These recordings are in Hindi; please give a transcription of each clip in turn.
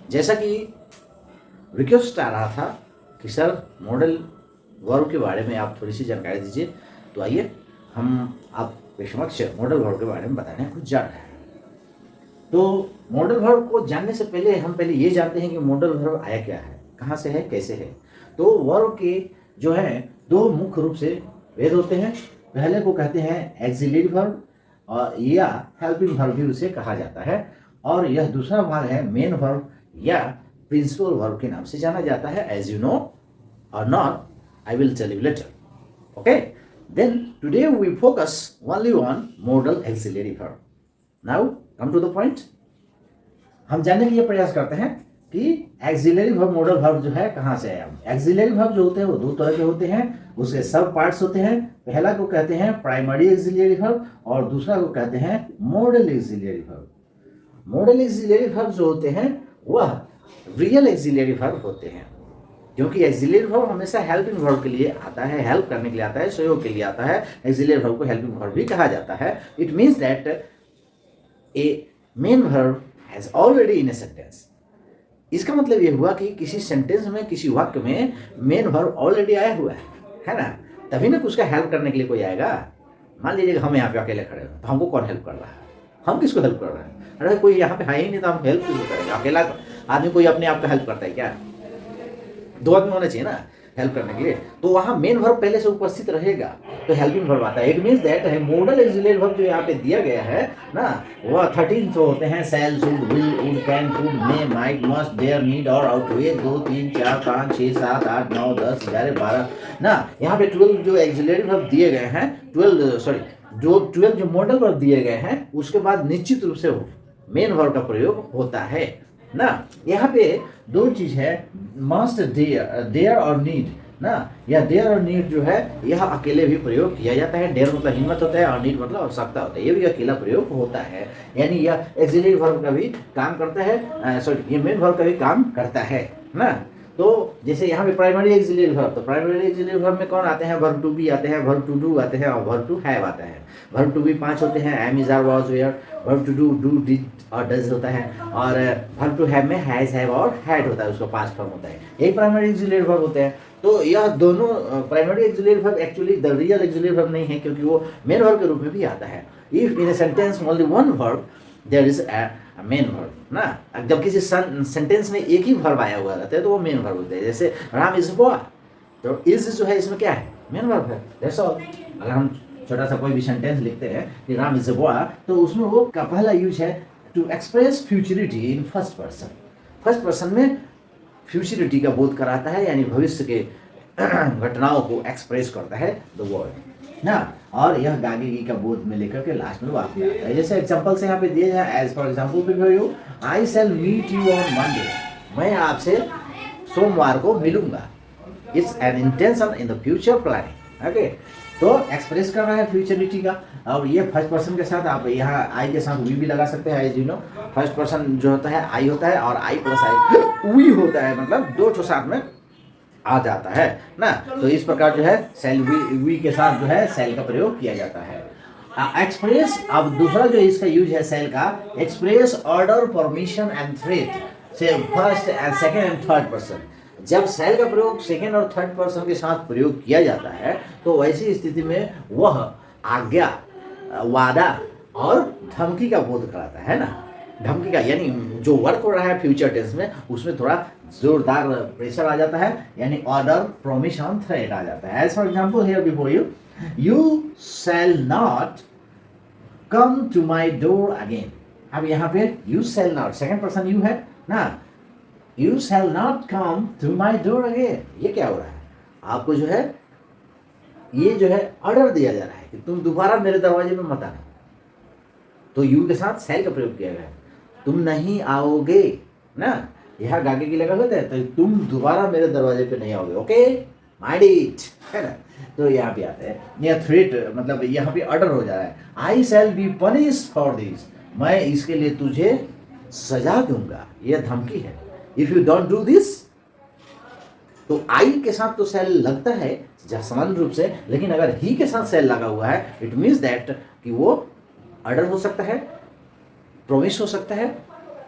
जैसा कि रिक्वेस्ट आ रहा था कि सर मॉडल वर्ब के बारे में आप थोड़ी सी जानकारी दीजिए, तो आइए हम आपके समक्ष मॉडल वर्ब के बारे में बताने कुछ जान रहे हैं। तो मॉडल वर्ब को जानने से पहले हम ये जानते हैं कि मॉडल वर्ब आया क्या है, कहाँ से है, कैसे है। तो वर्ब के जो है दो मुख्य रूप से भेद होते हैं। पहले को कहते हैं एक्सिलरी वर्ब और या हेल्पिंग वर्ब भी उसे कहा जाता है, और यह दूसरा भाग है मेन वर्ब या प्रिंसिपल वर्ब के नाम से जाना जाता है। एज यू नो और not, I will tell you later. Okay, then today we focus only on modal auxiliary verb. Now come to the point. हम जानने के लिए प्रयास करते हैं कि एक्सिलरी वर्ब मॉडल वर्ब जो है कहाँ से आया। एक्सिलरी वर्ब जो होते हैं वो दो तरह के होते हैं, उसके सब पार्ट्स होते हैं। पहला को कहते हैं प्राइमरी एक्सिलरी वर्ब और दूसरा को कहते हैं model axillary verb. Model axillary verb जो होते हैं वह रियल एक्सिलरी वर्ब होते हैं, क्योंकि एक्सिलरी वर्ब हमेशा हेल्पिंग वर्ब के लिए आता है, हेल्प करने के लिए आता है, सहयोग के लिए आता है। एक्सिलरी वर्ब को हेल्पिंग वर्ब भी कहा जाता है। It means that A main verb has already in a sentence. इसका मतलब ये हुआ कि किसी सेंटेंस में, किसी वाक्य में मेन वर्ब ऑलरेडी आया हुआ है ना, तभी ना उसका हेल्प करने के लिए कोई आएगा। मान लीजिए हम यहाँ पे अकेले खड़े हैं, तो हमको कौन हेल्प कर रहा है? हम किसको हेल्प कर रहे हैं? अरे कोई यहाँ पे है ही नहीं, तो हम हेल्प किसको करेंगे? अकेला आदमी कोई अपने आप का हेल्प करता है क्या? दो आदमी होने चाहिए ना हेल्प करने के लिए। तो वहाँ मेन वर्ब पहले से उपस्थित रहेगा तो हेल्पिंग वर्ब आता है। It means that model axillary verb जो यहाँ पे दिया गया है ना, वह 13 तो होते हैं। Shall, should, will, would, can, could, may, might, must, dare, need और आउट। 1 2 3 4 5 6 7 8 9 10 11 12 ना। यहाँ पे 12 जो एक्सिलरी वर्ब दिए गए हैं, 12 जो मॉडल वर्ब दिए गए हैं, उसके बाद निश्चित रूप से मेन वर्ब का प्रयोग होता है ना। यहाँ पे दो चीज है, मस्ट, डेयर और नीड ना। या डेयर और नीड जो है यह अकेले भी प्रयोग किया जाता है। डेयर मतलब हिम्मत होता है और नीड मतलब आवश्यकता होता है, ये भी अकेला प्रयोग होता है। यानी यह एक्सिलरी वर्ब का भी काम करता है, ये मेन वर्ब का भी काम करता है ना। तो जैसे यहाँ पे प्राइमरी एक्सिलरी वर्ब, तो प्राइमरी एक्सिलरी वर्ब में कौन आते हैं? वर्ब टू बी आते हैं, वर्ब टू डू आते हैं और वर्ब टू हैव आता है। वर्ब टू बी 5 होते हैं, am, is, are, was, were. Verb to do, did और डज होता है। और वर्ब टू हैव में हैज, हैव और हैड होता है, उसका पास्ट फॉर्म होता है। एक प्राइमरी एक्सिलरी वर्ब होते हैं। तो यह दोनों primary axillary verb actually the real axillary verb नहीं है, क्योंकि वो मेन वर्ब के रूप में भी आता है। If in a sentence only one verb there is a main verb ना। जब किसी सेंटेंस में एक ही वर्ब आया हुआ रहता है तो वो मेन वर्ब होता है। जैसे राम इज बॉय, तो इज जो है इसमें क्या है? मेन वर्ब है। That's all. अगर हम छोटा सा कोई भी सेंटेंस लिखते हैं कि राम इज अ बॉय, तो उसमें वो का पहला यूज है to express futurity in first person. First person में फ्यूचरिटी का बोध कराता है, यानी भविष्य के घटनाओं को एक्सप्रेस करता है द वर्ड ना। और यह गागेगी का बोध में लेकर के लास्ट में वाक्य आता है। जैसे एग्जांपल से यहाँ पे दिए जाए, as for example I shall meet you on Monday, मैं आपसे सोमवार को मिलूंगा। It's an intention in the future planning. Okay, तो एक्सप्रेस कर रहा है फ्यूचरिटी का। अब ये फर्स्ट पर्सन के साथ आप यहाँ आई के साथ वी भी लगा सकते हैं। As you know first person जो होता है आई होता है और आई प्लस आई वी होता है, मतलब दो ठो साथ में आ जाता है ना। तो इस प्रकार जो है सेल वी के साथ जो है सेल का प्रयोग किया जाता है। एक्सप्रेस, अब दूसरा जो इसका यूज है सेल का, express order, permission and threat से first and second and third person. जब सेल का प्रयोग सेकेंड और थर्ड पर्सन के साथ प्रयोग किया जाता है तो वैसी स्थिति में वह आज्ञा, वादा और धमकी का बोध कराता है ना। धमकी का यानी जो वर्क हो रहा है फ्यूचर टेंस में, उसमें थोड़ा जोरदार प्रेशर आ जाता है, यानी ऑर्डर, प्रोमिशन, थ्रेट आ जाता है। As for example here before you, you shall not come to my door again. अब यहाँ पे you shall not, second person you है ना, you shall not come to my door again. ये क्या हो रहा है? आपको जो है ये जो है ऑर्डर दिया जा रहा है कि तुम दोबारा मेरे दरवाजे पे मत आना। तो यू के साथ शैल का प्रयोग किया गया है, तुम नहीं आओगे ना। यहाँ गागे की लगा होता है, तो तुम दोबारा मेरे दरवाजे पे नहीं आओगे। ओके, माइंड इट, है ना। तो यहाँ पे आता है यह थ्रेट, मतलब यहाँ पे ऑर्डर हो जा रहा है। I shall be punished for this, मैं इसके लिए तुझे सजा दूंगा, यह धमकी है। If you don't do this, तो आई के साथ तो सेल लगता है सामान्य रूप से, लेकिन अगर ही के साथ सेल लगा हुआ है, इट मीन्स दैट कि वो ऑर्डर हो सकता है, प्रोमिस हो सकता है,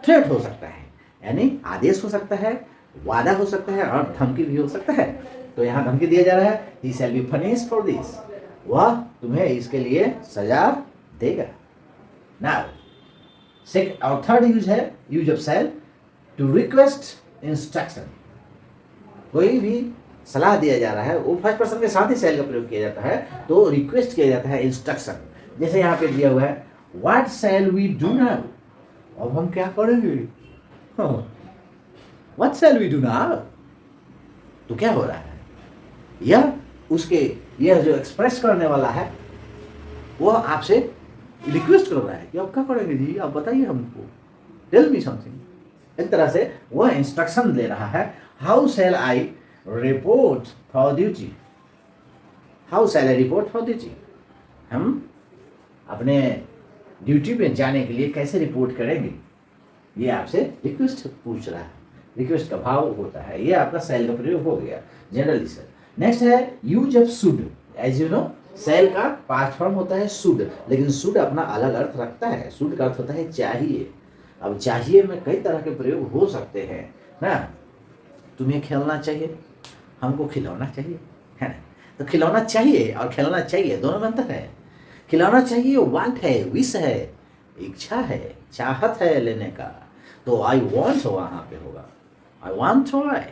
थ्रेट हो सकता है। यानी आदेश हो सकता है, वादा हो सकता है और धमकी भी हो सकता है। तो यहाँ धमकी दिया जा रहा है, he shall be punished for this, वह तुम्हें इसके लिए सजा देगा। नाउ सेकंड और थर्ड यूज है use of shall to request instruction. कोई भी सलाह दिया जा रहा है वो फर्स्ट पर्सन के साथ ही शैल का प्रयोग किया जाता है, तो रिक्वेस्ट किया जाता है इंस्ट्रक्शन। जैसे यहाँ पे दिया हुआ है what shall we do now, अब हम क्या करेंगे, what shall we do now, तो क्या हो रहा है, यह उसके यह जो एक्सप्रेस करने वाला है वह आपसे रिक्वेस्ट कर रहा है कि आप क्या करेंगे जी, आप बताइए हमको, टेल मी समथिंग। एक तरह से वह इंस्ट्रक्शन दे रहा है, how shell I report for duty, how shell I report for duty, हम अपने ड्यूटी पे जाने के लिए कैसे रिपोर्ट करेंगे, ये आपसे रिक्वेस्ट पूछ रहा है, रिक्वेस्ट का भाव होता है, ये आपका शैल का प्रयोग हो गया जनरली सर। नेक्स्ट है use of should. As you know shall का पास्ट फॉर्म होता है शुड, लेकिन शुड अपना अलग अर्थ रखता है। शुड का अर्थ होता है चाहिए। अब चाहिए में कई तरह के प्रयोग हो सकते हैं ना, तुम्हें खेलना चाहिए, हमको खिलौना चाहिए, है ना, तो खिलौना चाहिए और खिलौना चाहिए दोनों में अंतर है। खिलौना चाहिए वांट है, विश है, इच्छा है, चाहत है लेने का, तो आई वॉन्ट वहाँ पे होगा, आई वॉन्ट टॉय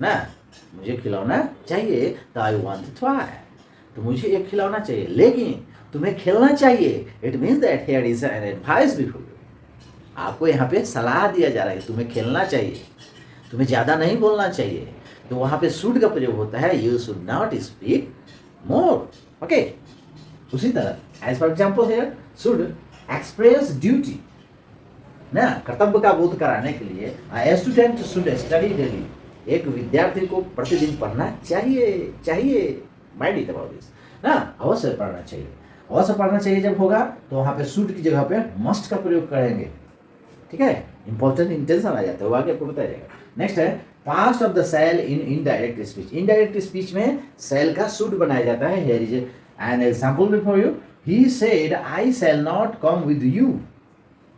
ना, मुझे खिलौना चाहिए तो आई वॉन्ट टॉय, तो मुझे एक खिलौना चाहिए, लेकिन तुम्हें खेलना चाहिए, it means that here is an advice before you, आपको यहाँ पे सलाह दिया जा रहा है तुम्हें खेलना चाहिए, तुम्हें ज़्यादा नहीं बोलना चाहिए, तो वहाँ पे शुड का प्रयोग होता है, you should not speak more, okay. उसी तरह as for example here should express duty ना, कर्तव्य का बोध कराने के लिए a student should study daily, एक विद्यार्थी को प्रतिदिन पढ़ना चाहिए, चाहिए, माइंड इट अबाउट दिस ना, अवश्य पढ़ना चाहिए, अवश्य पढ़ना चाहिए। जब होगा तो वहाँ पे शुड की जगह पे मस्ट का प्रयोग करेंगे, ठीक है, इंपॉर्टेंट इंटेंशन आ जाता है, वो आगे आपको बताया जाएगा। नेक्स्ट है past of the shall in indirect speech. Indirect speech में शैल का शुड बनाया जाता है। Here is an example before you, he said I shall not come with you,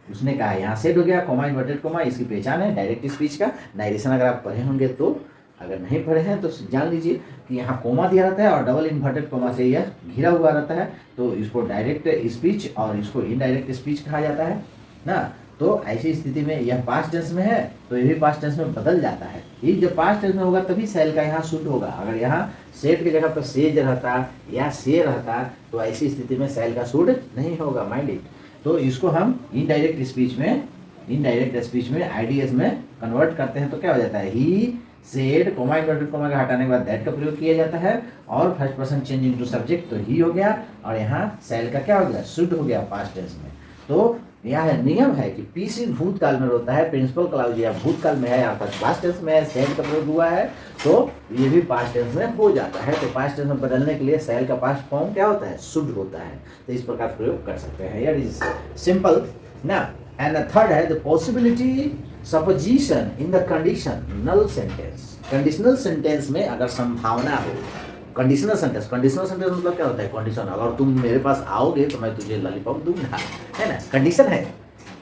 उसने कहा, यहाँ सेड हो गया, कोमा इन्वर्टेड कोमा, इसकी पहचान है डायरेक्ट स्पीच का नारेशन। अगर आप पढ़े होंगे तो, अगर नहीं पढ़े हैं तो जान लीजिए कि यहाँ कोमा दिया रहता है और डबल इन्वर्टेड कोमा से यह घिरा हुआ रहता है, तो इसको डायरेक्ट स्पीच और इसको इनडायरेक्ट स्पीच कहा जाता है ना। तो ऐसी स्थिति में यह पास्ट टेंस में है तो ये भी पास्ट टेंस में बदल जाता है, ये जब पास्ट टेंस में होगा तभी शैल का यहाँ शुड होगा। अगर यहाँ सेड की जगह पर सेज रहता या से रहता तो ऐसी स्थिति में शैल का शुड नहीं होगा, माइंड इट। तो इसको हम इनडायरेक्ट स्पीच में आईडीएस में कन्वर्ट करते हैं तो क्या हो जाता है, he said coma inverted coma का हटाने के बाद दैट का प्रयोग किया जाता है और first person change into subject तो ही हो गया और यहाँ शैल का क्या हो गया, शुड हो गया पास्ट टेंस में। तो यह नियम है कि पीसी भूतकाल में होता है, प्रिंसिपल क्लाउज या भूतकाल में है अर्थात पास्ट टेंस में है, शैल का प्रयोग हुआ है तो ये भी पास्ट टेंस में हो जाता है। तो पास्ट टेंस में बदलने के लिए शैल का पास्ट फॉर्म क्या होता है, शुड होता है। तो इस प्रकार प्रयोग कर सकते हैं, यार इज सिंपल ना। एंड थर्ड है the possibility supposition in the conditional sentence. Conditional sentence में अगर संभावना हो, कंडीशनल सेंटेंस मतलब क्या होता है, कंडीशन, अगर तुम मेरे पास आओगे तो मैं तुझे लॉलीपॉप दूंगा, है ना, कंडीशन है।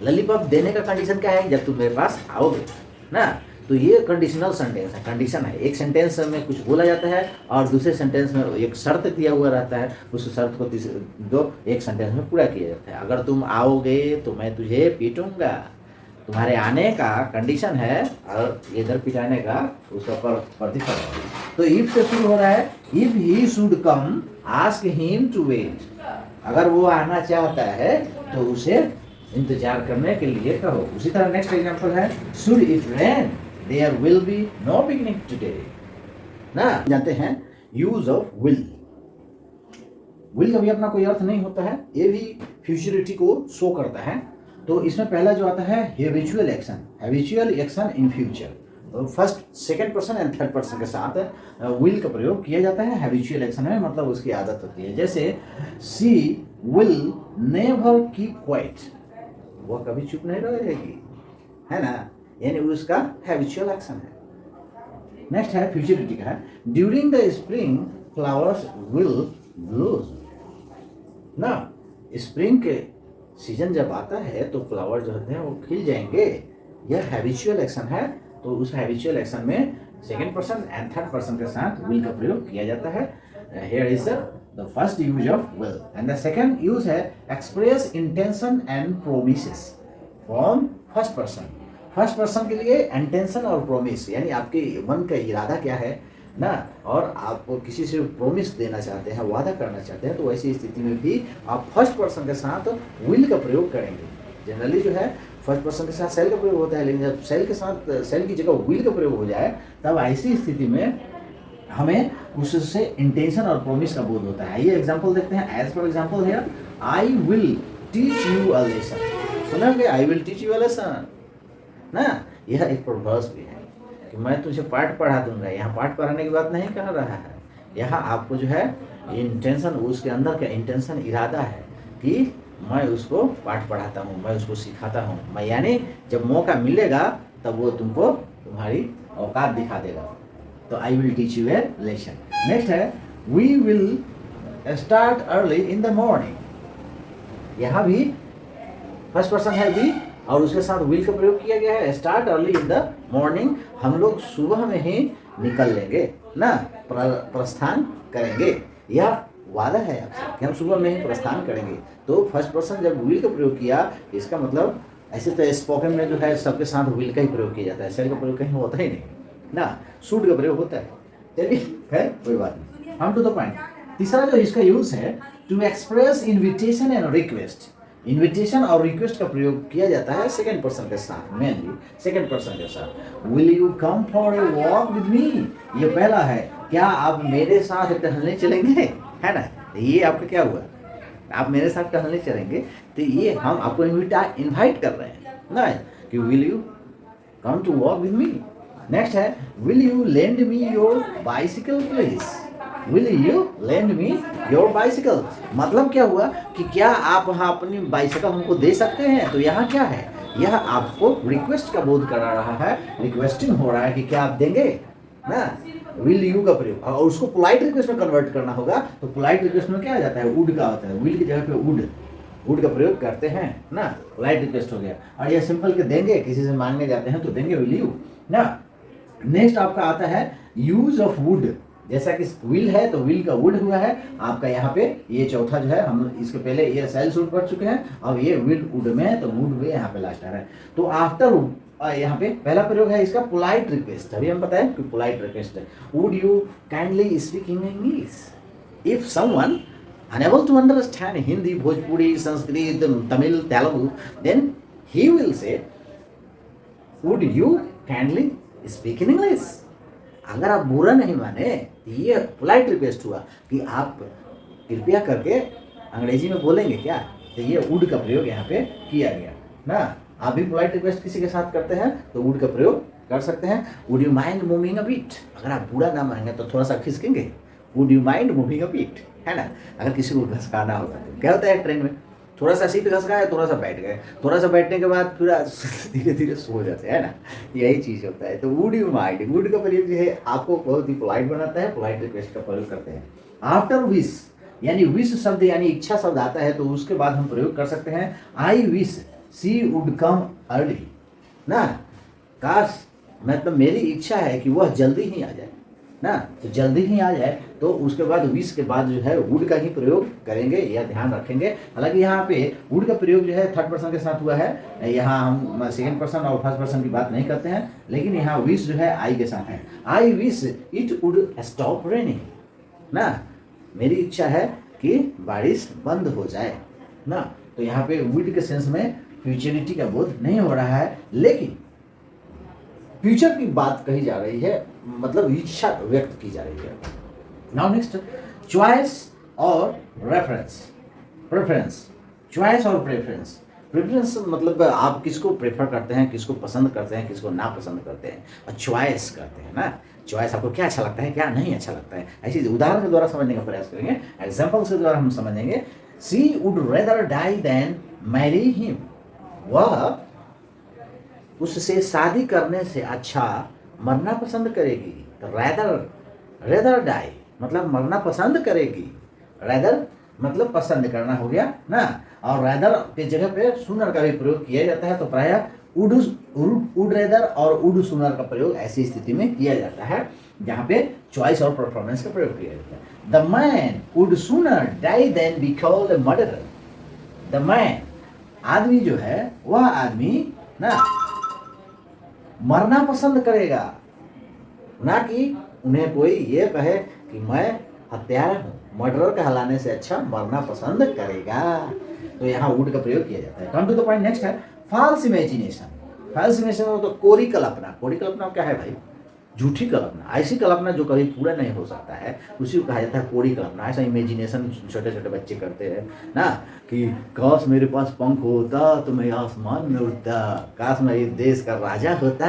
लॉलीपॉप देने का कंडीशन क्या है, जब तुम मेरे पास आओगे ना, तो ये कंडीशनल सेंटेंस है, कंडीशन है। एक सेंटेंस में कुछ बोला जाता है और दूसरे सेंटेंस में एक शर्त दिया हुआ रहता है, उस शर्त को जो एक सेंटेंस में पूरा किया जाता है। अगर तुम आओगे तो मैं तुझे पीटूंगा, तुम्हारे आने का कंडीशन है और इधर पिटाने का उसका प्रतिफल है। तो इफ से शुरू हो रहा है, if he should come ask him to wait, अगर वो आना चाहता है तो उसे इंतजार करने के लिए कहो। उसी तरह नेक्स्ट एग्जांपल है should it rain there will be no picnic today ना। जानते हैं यूज ऑफ विल, विल का भी अपना कोई अर्थ नहीं होता है, ये भी फ्यूचरिटी को शो करता है। तो इसमें पहला जो आता है हैबिचुअल एक्शन इन फ्यूचर, तो first second person and third person के साथ विल का प्रयोग किया जाता है हैबिचुअल एक्शन में, मतलब उसकी आदत होती है। जैसे सी विल नेवर कीप क्वाइट, वह कभी चुप नहीं रहेगी, है ना, यानी उसका हैबिचुअल एक्शन है। नेक्स्ट है फ्यूचरिटी का है during the spring flowers will Bloom ना, स्प्रिंग के सीजन जब आता है तो फ्लावर जो होते हैं वो खिल जाएंगे यह हैबिचुअल एक्शन है, तो उस हैबिचुअल एक्शन में second person and third person के साथ विल का प्रयोग किया जाता है. Here is the first use of will and the second use है express intention and promises from first person. First person के लिए इंटेंशन और प्रोमिस यानी आपके मन का इरादा क्या है ना, और आप किसी से प्रोमिस देना चाहते हैं, वादा करना चाहते हैं, तो ऐसी स्थिति में भी आप फर्स्ट पर्सन के साथ विल का प्रयोग करेंगे. जनरली जो है फर्स्ट पर्सन के साथ सेल का प्रयोग होता है, लेकिन जब सेल के साथ सेल की जगह विल का प्रयोग हो जाए तब ऐसी स्थिति में हमें उससे इंटेंशन और प्रोमिस का बोध होता है. ये एग्जांपल देखते हैं. एज फॉर एग्जांपल है आई will teach you a lesson. सुना कि आई will teach you a lesson ना, यह एक प्रोवर्ब्स भी है कि मैं तुझे पाठ पढ़ा दूंगा. यहाँ पाठ पढ़ाने की बात नहीं कह रहा है, यहाँ आपको जो है इंटेंशन, उसके अंदर का इंटेंशन इरादा है कि मैं उसको पाठ पढ़ाता हूँ, मैं उसको सिखाता हूँ. मैं यानी जब मौका मिलेगा तब वो तुमको तुम्हारी औकात दिखा देगा. तो I will teach you a lesson. Next है we will start early in the morning. यहाँ भी फर्स्ट पर्सन है वी और उसके साथ विल का प्रयोग किया गया है. Start early in the morning, हम लोग सुबह में ही निकल लेंगे ना, प्रस्थान करेंगे. यह वादा है आपसे कि हम सुबह में ही प्रस्थान करेंगे. तो फर्स्ट पर्सन जब विल का प्रयोग किया, इसका मतलब ऐसे तो स्पोकन में जो है सबके साथ विल का ही प्रयोग किया जाता है, सेल का प्रयोग कहीं होता ही नहीं ना, सूट का प्रयोग होता है. चलिए खैर कोई बात नहीं, हम टू द पॉइंट. तीसरा जो इसका यूज है to express invitation and request. Invitation और रिक्वेस्ट का प्रयोग किया जाता है सेकंड पर्सन के साथ, मेनली सेकंड पर्सन के साथ. Will you come for a walk with मी. ये पहला है, क्या आप मेरे साथ टहलने चलेंगे, है ना. ये आपका क्या हुआ, आप मेरे साथ टहलने चलेंगे, तो ये हम आपको इनवाइट कर रहे हैं ना कि will you come to walk with me. Next है will you lend me your bicycle please. Will you lend me your bicycle, मतलब क्या हुआ कि क्या आप अपनी बाइसिकल हमको दे सकते हैं. तो यहाँ क्या है, यह आपको रिक्वेस्ट का बोध करा रहा है, रिक्वेस्टिंग हो रहा है कि क्या आप देंगे ना. विल यू का प्रयोग, और उसको पोलाइट रिक्वेस्ट में कन्वर्ट करना होगा. तो पोलाइट रिक्वेस्ट में क्या आ जाता है, वुड का होता है. विल की जगह पे वुड का प्रयोग करते हैं ना, पोलाइट रिक्वेस्ट हो गया. और ये सिंपल के देंगे, किसी से मांगने जाते हैं तो देंगे विल यू ना. नेक्स्ट आपका आता है यूज ऑफ वुड. जैसा कि विल है तो विल का वुड हुआ है आपका. यहाँ पे ये चौथा जो है, हम इसके पहले ये सेल सूट पढ़ चुके हैं, अब ये विल वुड में है तो वुड में यहाँ पे लास्ट आ रहा है. तो आफ्टर यहाँ पे पहला प्रयोग है इसका पोलाइट रिक्वेस्ट. अभी हम बताएं कि पोलाइट रिक्वेस्ट है would you kindly speak in English. If someone unable to understand Hindi, Bhojpuri, Sanskrit, Tamil, Telugu, then he will say, would you kindly speak in English. अगर आप बुरा नहीं माने, ये पोलाइट रिक्वेस्ट हुआ कि आप कृपया करके अंग्रेजी में बोलेंगे क्या. तो ये वुड का प्रयोग यहाँ पे किया गया ना. आप भी पोलाइट रिक्वेस्ट किसी के साथ करते हैं तो वुड का प्रयोग कर सकते हैं. Would you mind moving a bit. अगर आप बुरा ना मानेंगे तो थोड़ा सा खिसकेंगे. Would you mind moving a bit, है ना. अगर किसी को घसकाना होगा तो क्या होता है, ट्रेन में थोड़ा सा सीट घसकाए, थोड़ा सा बैठ गए, थोड़ा सा बैठने के बाद फिर धीरे धीरे सो जाते हैं ना, यही चीज़ होता है. तो वुड यू माइंड, वुड का प्रयोग जो है आपको बहुत ही पोलाइट बनाता है, पोलाइट रिक्वेस्ट का प्रयोग करते हैं. आफ्टर विश, यानी विश शब्द यानी इच्छा शब्द आता है तो उसके बाद हम प्रयोग कर सकते हैं I wish she would come early ना. काश, मतलब मेरी इच्छा है कि वह जल्दी ही आ जाए ना. तो जल्दी ही आ जाए तो उसके बाद विश के बाद जो है वुड का ही प्रयोग करेंगे, यह ध्यान रखेंगे. हालांकि यहाँ पे वुड का प्रयोग जो है थर्ड पर्सन के साथ हुआ है, यहाँ हम सेकंड पर्सन और फर्स्ट पर्सन की बात नहीं करते हैं, लेकिन यहाँ विश जो है आई के साथ है. I wish it would stop raining ना. मेरी इच्छा है कि बारिश बंद हो जाए ना. तो यहाँ पे वुड के सेंस में फ्यूचरिटी का बोध नहीं हो रहा है, लेकिन फ्यूचर की बात कही जा रही है, मतलब इच्छा व्यक्त की जा रही है. नाउ नेक्स्ट चॉइस और रेफरेंस, प्रेफरेंस. चॉइस और प्रेफरेंस. प्रेफरेंस मतलब आप किसको प्रेफर करते हैं, किसको पसंद करते हैं, किसको ना पसंद करते हैं, और चॉइस करते हैं ना. चॉइस आपको क्या अच्छा लगता है, क्या नहीं अच्छा लगता है, ऐसी उदाहरण के द्वारा समझने का प्रयास करेंगे, एग्जाम्पल के द्वारा हम समझेंगे. She would rather die than marry him. वह उससे शादी करने से अच्छा मरना पसंद करेगी. तो रेदर डाई मतलब मरना पसंद करेगी. रेदर मतलब पसंद करना हो गया ना. और रेदर के जगह पे सुनर का भी प्रयोग किया जाता है, तो प्रायः वुड रेदर और वुड सूनर का प्रयोग ऐसी स्थिति में किया जाता है जहाँ पे चॉइस और परफॉर्मेंस का प्रयोग किया जाता है। The man would sooner die than be called a murderer. The man, आदमी जो है वह आदमी ना मरना पसंद करेगा, ना कि उन्हें कोई ये कहे कि मैं हत्यारा हूँ। मर्डरर कहलाने से अच्छा मरना पसंद करेगा। तो यहाँ वुड का प्रयोग किया जाता है। Come to the point, next है फॉल्स इमेजिनेशन। फॉल्स इमेजिनेशन तो कोरी कल्पना। कोरी कल्पना क्या है भाई? झूठी कल्पना, ऐसी कल्पना जो कभी पूरा नहीं हो सकता है, उसी को कहा जाता है कोरी कल्पना। ऐसा इमेजिनेशन छोटे छोटे बच्चे करते हैं ना, कि काश मेरे पास पंख होता तो मैं आसमान में उड़ता, काश मैं इस देश का राजा होता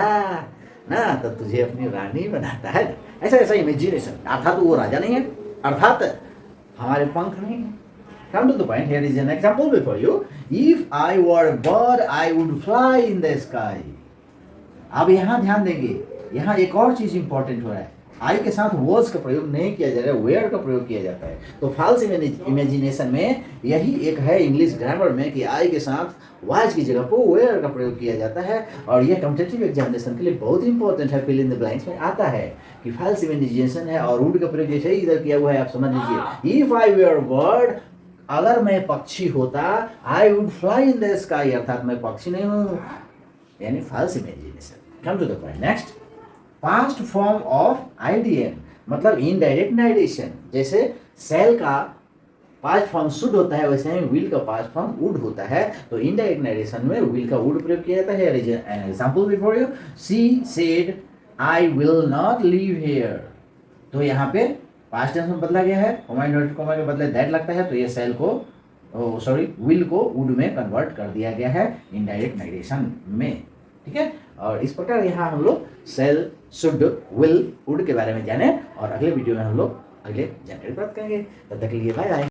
ना, तो तुझे अपनी रानी बनाता है। ऐसा ऐसा इमेजिनेशन, अर्थात वो राजा नहीं है, अर्थात हमारे पंख नहीं है। Come to the point, here is an example before you. If I were a bird, I would fly in the sky. अब यहाँ ध्यान देंगे, यहाँ एक और चीज इंपॉर्टेंट हो रहा है। आई के साथ वर्ड्स का प्रयोग नहीं किया जा रहा है, वेयर का प्रयोग किया जाता है। तो फॉल्स इमेजिनेशन में यही एक है इंग्लिश ग्रामर में कि आई के साथ वाज की जगह को वेयर का प्रयोग किया जाता है। और यह कॉम्पिटिटिव एग्जामिनेशन के लिए बहुत इंपॉर्टेंट है। फिल इन द ब्लैंक्स में आता है कि फॉल्स इमेजिनेशन है और वुड का प्रयोग जैसे ही इधर किया हुआ है, आप समझ लीजिए। इफ आई वेयर बर्ड, अगर मैं पक्षी होता, I would fly in the sky, अर्थात मैं पक्षी नहीं हूँ, यानी false imagination. Come to the point, next past form of IDN, मतलब इनडायरेक्ट नाइडेशन। जैसे सेल का पास्ट फॉर्म शुड होता है, वैसे ही विल का पास्ट फॉर्म वुड होता है। तो इनडायरेक्ट नाइडेशन में विल का वुड प्रयोग किया जाता है। Example before you, she said I will not live here. तो यहाँ पे पास्ट टेंस में बदला गया है, कॉमा इन्वर्टेड कॉमा के बदले दैट लगता है, तो ये सेल को विल को वुड में कन्वर्ट कर दिया गया है इनडायरेक्ट नाइडेशन में। ठीक है, और इस प्रकार यहाँ हम लोग सेल, शुड, विल, वुड के बारे में जाने और अगले वीडियो में हम लोग अगले जानकारी प्राप्त करेंगे। तब तक के लिए बाय बाय।